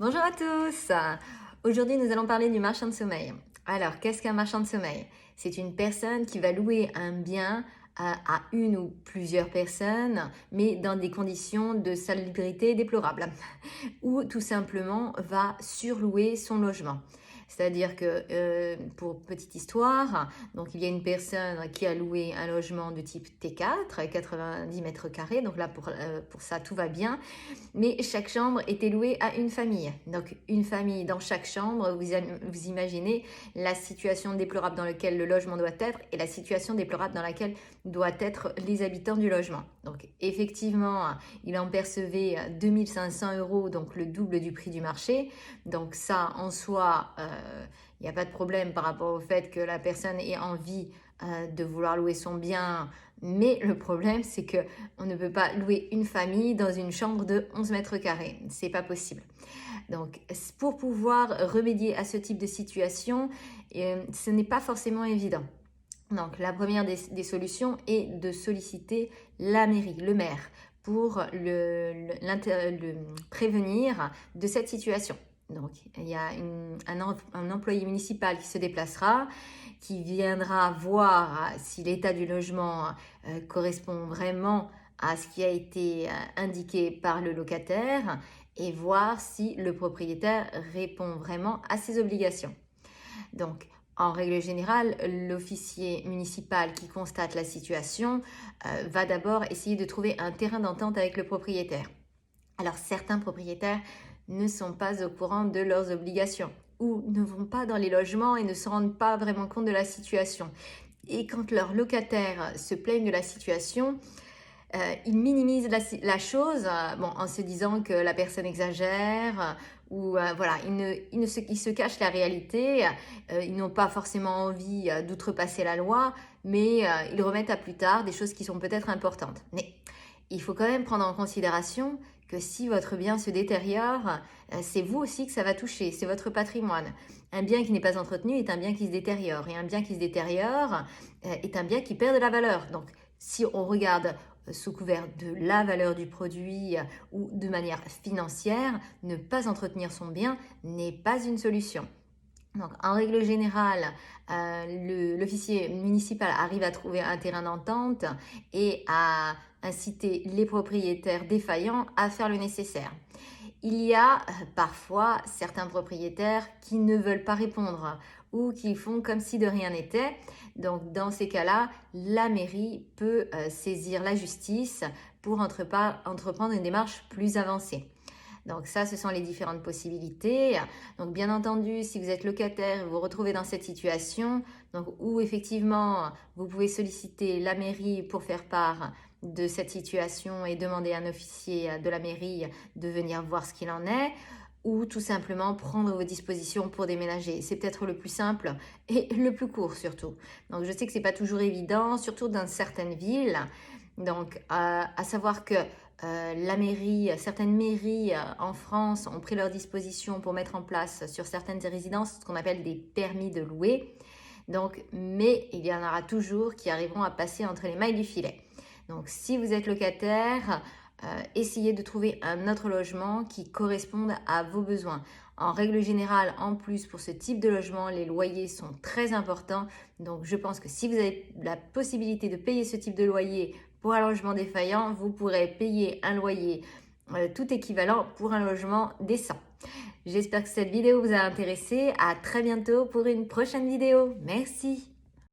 Bonjour à tous. Aujourd'hui, nous allons parler du marchand de sommeil. Alors, qu'est-ce qu'un marchand de sommeil? C'est une personne qui va louer un bien à une ou plusieurs personnes, mais dans des conditions de salubrité déplorables, ou tout simplement va surlouer son logement. C'est-à-dire que, pour petite histoire, donc il y a une personne qui a loué un logement de type T4, 90 mètres carrés, donc là pour ça tout va bien, mais chaque chambre était louée à une famille. Donc une famille dans chaque chambre, vous imaginez la situation déplorable dans laquelle le logement doit être et la situation déplorable dans laquelle doivent être les habitants du logement. Donc effectivement, il en percevait 2500 euros, donc le double du prix du marché. Donc ça, en soi, il n'y a pas de problème par rapport au fait que la personne ait envie de vouloir louer son bien. Mais le problème, c'est que on ne peut pas louer une famille dans une chambre de 11 mètres carrés. C'est pas possible. Donc, pour pouvoir remédier à ce type de situation, ce n'est pas forcément évident. Donc, la première des solutions est de solliciter la mairie, le maire, pour le prévenir de cette situation. Donc, il y a un employé municipal qui se déplacera, qui viendra voir si l'état du logement correspond vraiment à ce qui a été indiqué par le locataire et voir si le propriétaire répond vraiment à ses obligations. Donc, en règle générale, l'officier municipal qui constate la situation va d'abord essayer de trouver un terrain d'entente avec le propriétaire. Alors, certains propriétaires ne sont pas au courant de leurs obligations ou ne vont pas dans les logements et ne se rendent pas vraiment compte de la situation. Et quand leurs locataires se plaignent de la situation, ils minimisent la chose en se disant que la personne exagère ou voilà, ils se cachent la réalité, ils n'ont pas forcément envie d'outrepasser la loi, mais ils remettent à plus tard des choses qui sont peut-être importantes. Mais il faut quand même prendre en considération que si votre bien se détériore, c'est vous aussi que ça va toucher, c'est votre patrimoine. Un bien qui n'est pas entretenu est un bien qui se détériore, et un bien qui se détériore est un bien qui perd de la valeur. Donc, si on regarde sous couvert de la valeur du produit ou de manière financière, ne pas entretenir son bien n'est pas une solution. Donc, en règle générale, l'officier municipal arrive à trouver un terrain d'entente et à inciter les propriétaires défaillants à faire le nécessaire. Il y a parfois certains propriétaires qui ne veulent pas répondre ou qui font comme si de rien n'était. Donc dans ces cas-là, la mairie peut saisir la justice pour entreprendre une démarche plus avancée. Donc ça, ce sont les différentes possibilités. Donc bien entendu, si vous êtes locataire, vous vous retrouvez dans cette situation, donc où effectivement vous pouvez solliciter la mairie pour faire part de cette situation et demander à un officier de la mairie de venir voir ce qu'il en est, ou tout simplement prendre vos dispositions pour déménager. C'est peut-être le plus simple et le plus court surtout. Donc je sais que c'est pas toujours évident, surtout dans certaines villes. Donc à savoir que certaines mairies en France ont pris leurs dispositions pour mettre en place sur certaines résidences ce qu'on appelle des permis de louer. Donc, mais il y en aura toujours qui arriveront à passer entre les mailles du filet. Donc, si vous êtes locataire, essayez de trouver un autre logement qui corresponde à vos besoins. En règle générale, en plus, pour ce type de logement, les loyers sont très importants. Donc, je pense que si vous avez la possibilité de payer ce type de loyer pour un logement défaillant, vous pourrez payer un loyer tout équivalent pour un logement décent. J'espère que cette vidéo vous a intéressé. À très bientôt pour une prochaine vidéo. Merci.